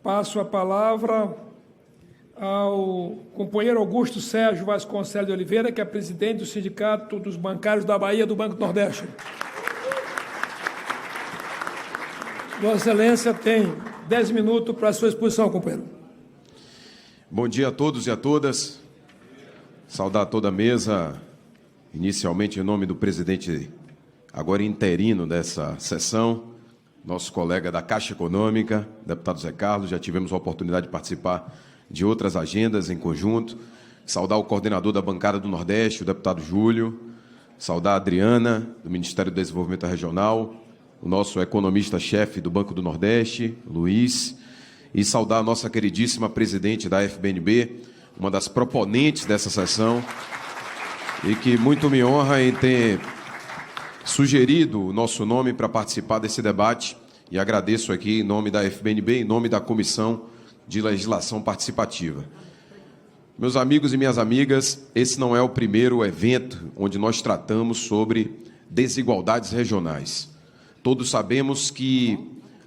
Passo a palavra ao companheiro Augusto Sérgio Vasconcelos de Oliveira, que é presidente do Sindicato dos Bancários da Bahia do Banco do Nordeste. Vossa Excelência tem 10 minutos para a sua exposição, companheiro. Bom dia a todos e a todas. Saudar toda a mesa, inicialmente em nome do presidente, agora interino dessa sessão, nosso colega da Caixa Econômica, deputado Zé Carlos. Já tivemos a oportunidade de participar de outras agendas em conjunto. Saudar o coordenador da bancada do Nordeste, o deputado Júlio. Saudar a Adriana, do Ministério do Desenvolvimento Regional, o nosso economista-chefe do Banco do Nordeste, Luiz, e saudar a nossa queridíssima presidente da FBNB, uma das proponentes dessa sessão, e que muito me honra em ter sugerido o nosso nome para participar desse debate, e agradeço aqui em nome da FBNB, em nome da Comissão de Legislação Participativa. Meus amigos e minhas amigas, esse não é o primeiro evento onde nós tratamos sobre desigualdades regionais. Todos sabemos que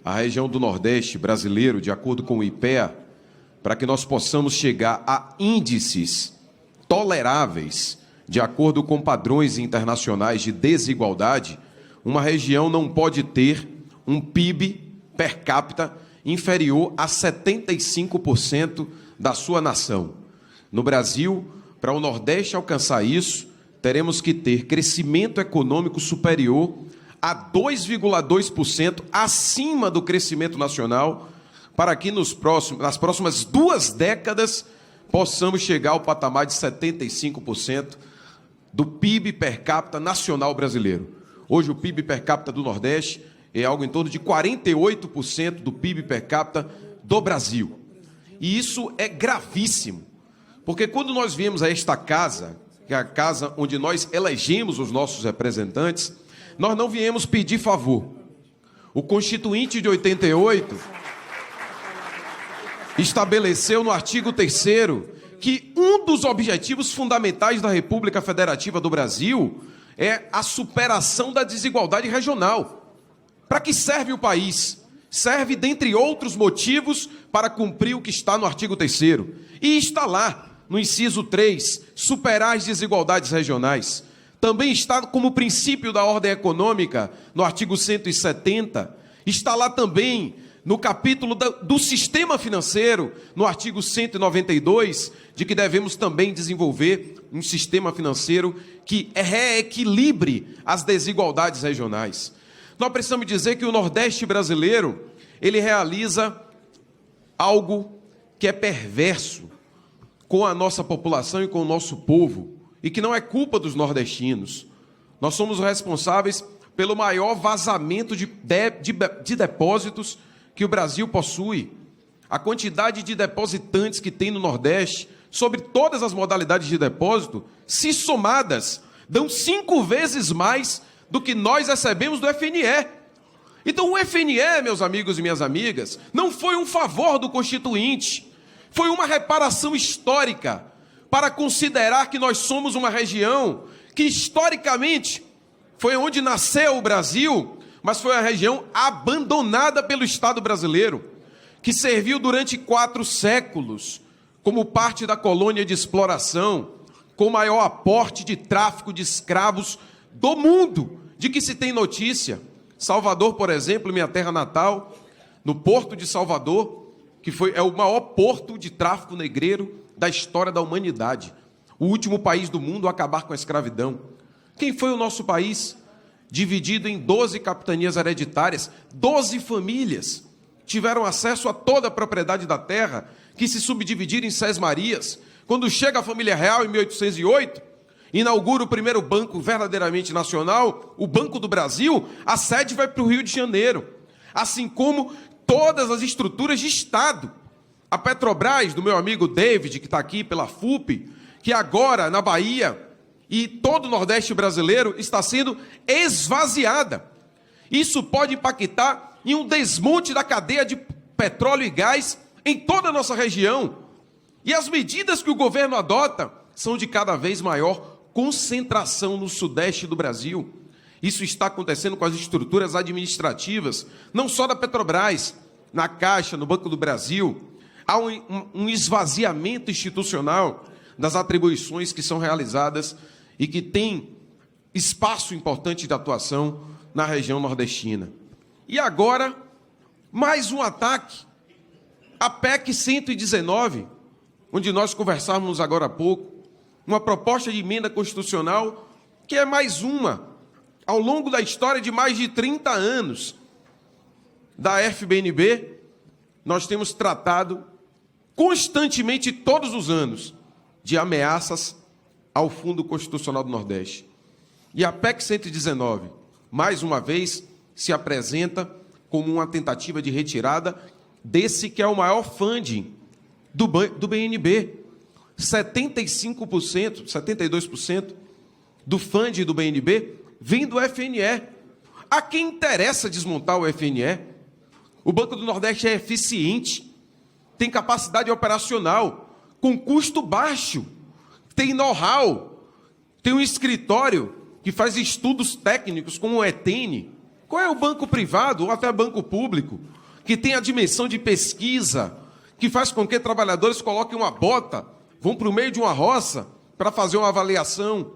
a região do Nordeste brasileiro, de acordo com o IPEA, para que nós possamos chegar a índices toleráveis, de acordo com padrões internacionais de desigualdade, uma região não pode ter um PIB per capita inferior a 75% da sua nação. No Brasil, para o Nordeste alcançar isso, teremos que ter crescimento econômico superior a 2,2% acima do crescimento nacional, para que nas próximas 2 décadas possamos chegar ao patamar de 75% do PIB per capita nacional brasileiro. Hoje o PIB per capita do Nordeste é algo em torno de 48% do PIB per capita do Brasil. E isso é gravíssimo, porque quando nós viemos a esta casa, que é a casa onde nós elegemos os nossos representantes, nós não viemos pedir favor. O Constituinte de 88 estabeleceu no artigo 3º que um dos objetivos fundamentais da República Federativa do Brasil é a superação da desigualdade regional. Para que serve o país? Serve, dentre outros motivos, para cumprir o que está no artigo 3º. E está lá, no inciso 3, superar as desigualdades regionais. Também está como princípio da ordem econômica, no artigo 170. Está lá também no capítulo do sistema financeiro, no artigo 192, de que devemos também desenvolver um sistema financeiro que reequilibre as desigualdades regionais. Nós precisamos dizer que o Nordeste brasileiro, ele realiza algo que é perverso com a nossa população e com o nosso povo, e que não é culpa dos nordestinos. Nós somos responsáveis pelo maior vazamento de depósitos que o Brasil possui. A quantidade de depositantes que tem no Nordeste, sobre todas as modalidades de depósito, se somadas, dão 5 vezes mais do que nós recebemos do FNE. Então o FNE, meus amigos e minhas amigas, não foi um favor do Constituinte, foi uma reparação histórica para considerar que nós somos uma região que historicamente foi onde nasceu o Brasil, mas foi a região abandonada pelo Estado brasileiro, que serviu durante 4 séculos como parte da colônia de exploração, com o maior aporte de tráfico de escravos do mundo, de que se tem notícia. Salvador, por exemplo, minha terra natal, no Porto de Salvador, que é o maior porto de tráfico negreiro da história da humanidade. O último país do mundo a acabar com a escravidão. Quem foi o nosso país? Dividido em 12 capitanias hereditárias, 12 famílias tiveram acesso a toda a propriedade da terra, que se subdividiram em sesmarias. Quando chega a família real, em 1808, inaugura o primeiro banco verdadeiramente nacional, o Banco do Brasil, a sede vai para o Rio de Janeiro, assim como todas as estruturas de Estado. A Petrobras, do meu amigo David, que está aqui pela FUP, que agora, na Bahia e todo o Nordeste brasileiro, está sendo esvaziada. Isso pode impactar em um desmonte da cadeia de petróleo e gás em toda a nossa região. E as medidas que o governo adota são de cada vez maior concentração no Sudeste do Brasil. Isso está acontecendo com as estruturas administrativas, não só da Petrobras, na Caixa, no Banco do Brasil, há um esvaziamento institucional das atribuições que são realizadas e que tem espaço importante de atuação na região nordestina. E agora, mais um ataque, a PEC 119, onde nós conversávamos agora há pouco, uma proposta de emenda constitucional que é mais uma, ao longo da história de mais de 30 anos da FBNB, nós temos tratado constantemente, todos os anos, de ameaças ao Fundo Constitucional do Nordeste. E a PEC 119, mais uma vez, se apresenta como uma tentativa de retirada desse que é o maior funding do BNB. 75%, 72% do funding do BNB vem do FNE. A quem interessa desmontar o FNE? O Banco do Nordeste é eficiente, tem capacidade operacional, com custo baixo, tem know-how, tem um escritório que faz estudos técnicos como o ETN. Qual é o banco privado ou até banco público que tem a dimensão de pesquisa, que faz com que trabalhadores coloquem uma bota, vão para o meio de uma roça para fazer uma avaliação,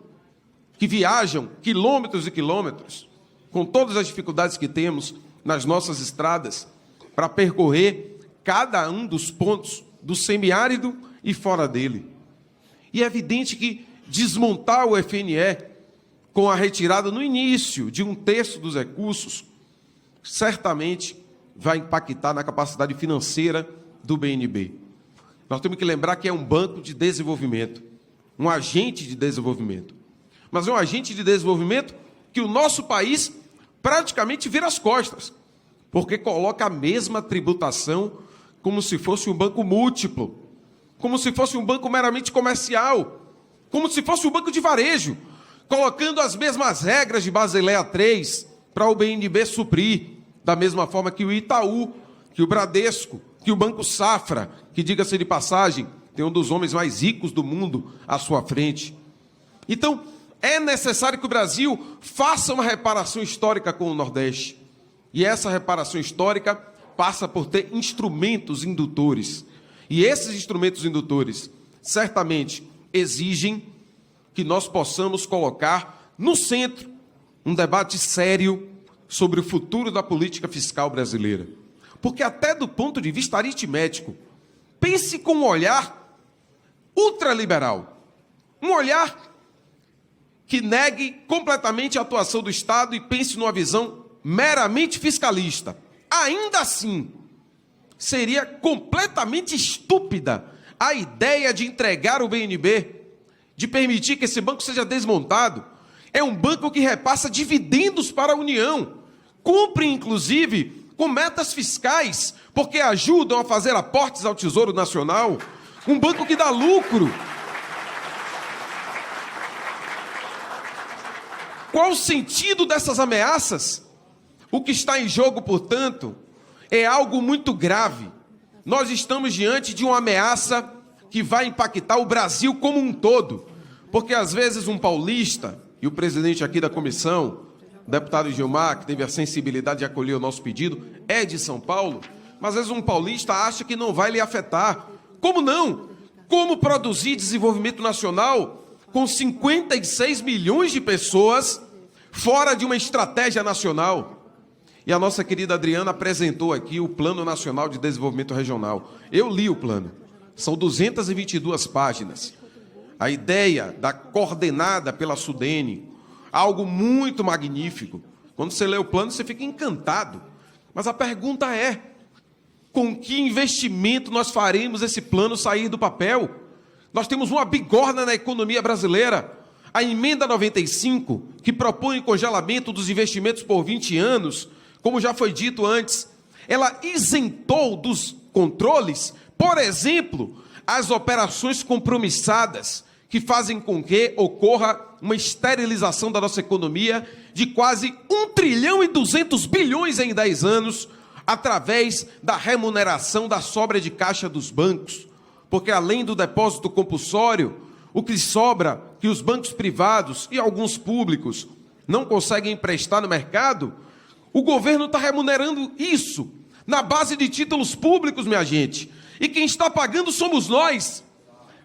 que viajam quilômetros e quilômetros, com todas as dificuldades que temos nas nossas estradas, para percorrer cada um dos pontos do semiárido e fora dele. E é evidente que desmontar o FNE com a retirada no início de 1/3 dos recursos, certamente vai impactar na capacidade financeira do BNB. Nós temos que lembrar que é um banco de desenvolvimento, um agente de desenvolvimento. Mas é um agente de desenvolvimento que o nosso país praticamente vira as costas, porque coloca a mesma tributação como se fosse um banco múltiplo, como se fosse um banco meramente comercial, como se fosse um banco de varejo, colocando as mesmas regras de Basileia III para o BNB suprir, da mesma forma que o Itaú, que o Bradesco, que o Banco Safra, que, diga-se de passagem, tem um dos homens mais ricos do mundo à sua frente. Então, é necessário que o Brasil faça uma reparação histórica com o Nordeste. E essa reparação histórica passa por ter instrumentos indutores. E esses instrumentos indutores, certamente, exigem que nós possamos colocar no centro um debate sério sobre o futuro da política fiscal brasileira. Porque até do ponto de vista aritmético, pense com um olhar ultraliberal, um olhar que negue completamente a atuação do Estado e pense numa visão meramente fiscalista. Ainda assim, seria completamente estúpida a ideia de entregar o BNB, de permitir que esse banco seja desmontado. É um banco que repassa dividendos para a União, cumpre, inclusive, com metas fiscais, porque ajudam a fazer aportes ao Tesouro Nacional, um banco que dá lucro. Qual o sentido dessas ameaças? O que está em jogo, portanto, é algo muito grave. Nós estamos diante de uma ameaça que vai impactar o Brasil como um todo, porque às vezes um paulista, e o presidente aqui da comissão, o deputado Gilmar, que teve a sensibilidade de acolher o nosso pedido, é de São Paulo, mas às vezes um paulista acha que não vai lhe afetar. Como não? Como produzir desenvolvimento nacional com 56 milhões de pessoas fora de uma estratégia nacional? E a nossa querida Adriana apresentou aqui o Plano Nacional de Desenvolvimento Regional. Eu li o plano. São 222 páginas. A ideia da coordenada pela Sudene, algo muito magnífico. Quando você lê o plano, você fica encantado. Mas a pergunta é, com que investimento nós faremos esse plano sair do papel? Nós temos uma bigorna na economia brasileira. A emenda 95, que propõe o congelamento dos investimentos por 20 anos, como já foi dito antes, ela isentou dos controles, por exemplo, as operações compromissadas, que fazem com que ocorra uma esterilização da nossa economia de quase 1 trilhão e 200 bilhões em 10 anos, através da remuneração da sobra de caixa dos bancos. Porque além do depósito compulsório, o que sobra, que os bancos privados e alguns públicos não conseguem emprestar no mercado, o governo está remunerando isso, na base de títulos públicos, minha gente. E quem está pagando somos nós.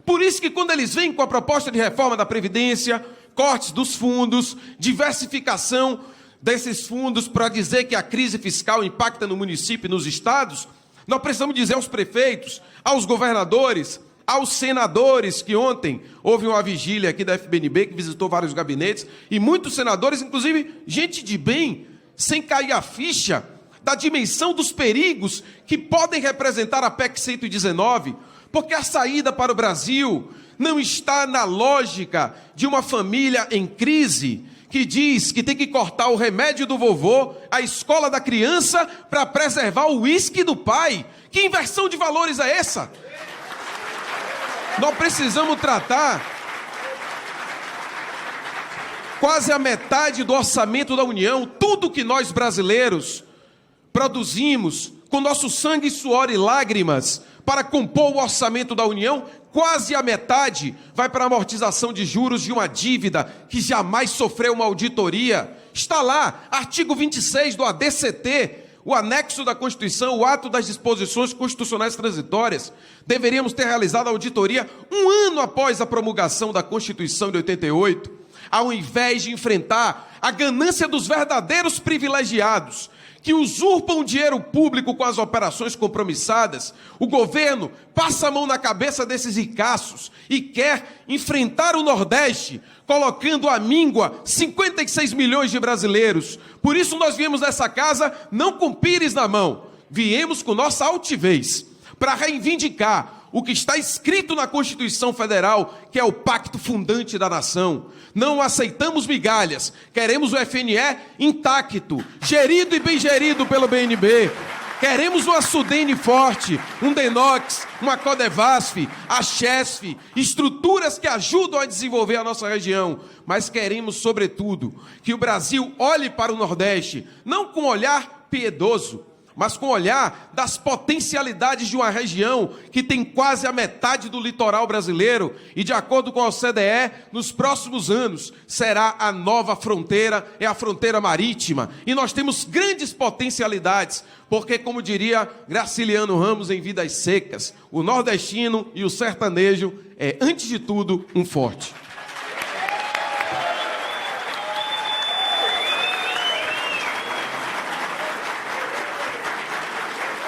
Por isso que quando eles vêm com a proposta de reforma da Previdência, cortes dos fundos, diversificação desses fundos para dizer que a crise fiscal impacta no município e nos estados, nós precisamos dizer aos prefeitos, aos governadores, aos senadores, que ontem houve uma vigília aqui da FBNB que visitou vários gabinetes, e muitos senadores, inclusive gente de bem, sem cair a ficha da dimensão dos perigos que podem representar a PEC 119, porque a saída para o Brasil não está na lógica de uma família em crise que diz que tem que cortar o remédio do vovô, a escola da criança, para preservar o uísque do pai. Que inversão de valores é essa? Nós precisamos tratar quase a metade do orçamento da União, tudo que nós brasileiros produzimos com nosso sangue, suor e lágrimas para compor o orçamento da União, quase a metade vai para a amortização de juros de uma dívida que jamais sofreu uma auditoria. Está lá, artigo 26 do ADCT, o anexo da Constituição, o ato das disposições constitucionais transitórias. Deveríamos ter realizado a auditoria 1 ano após a promulgação da Constituição de 88, ao invés de enfrentar a ganância dos verdadeiros privilegiados, que usurpam o dinheiro público com as operações compromissadas. O governo passa a mão na cabeça desses ricaços e quer enfrentar o Nordeste, colocando à míngua 56 milhões de brasileiros. Por isso nós viemos nessa casa não com pires na mão, viemos com nossa altivez, para reivindicar o que está escrito na Constituição Federal, que é o pacto fundante da nação. Não aceitamos migalhas, queremos o FNE intacto, gerido e bem gerido pelo BNB. Queremos uma Sudene forte, um Denox, uma Codevasf, a Chesf, estruturas que ajudam a desenvolver a nossa região. Mas queremos, sobretudo, que o Brasil olhe para o Nordeste, não com olhar piedoso, mas com o olhar das potencialidades de uma região que tem quase a metade do litoral brasileiro e, de acordo com a OCDE, nos próximos anos será a nova fronteira, é a fronteira marítima. E nós temos grandes potencialidades, porque, como diria Graciliano Ramos em Vidas Secas, o nordestino e o sertanejo é, antes de tudo, um forte.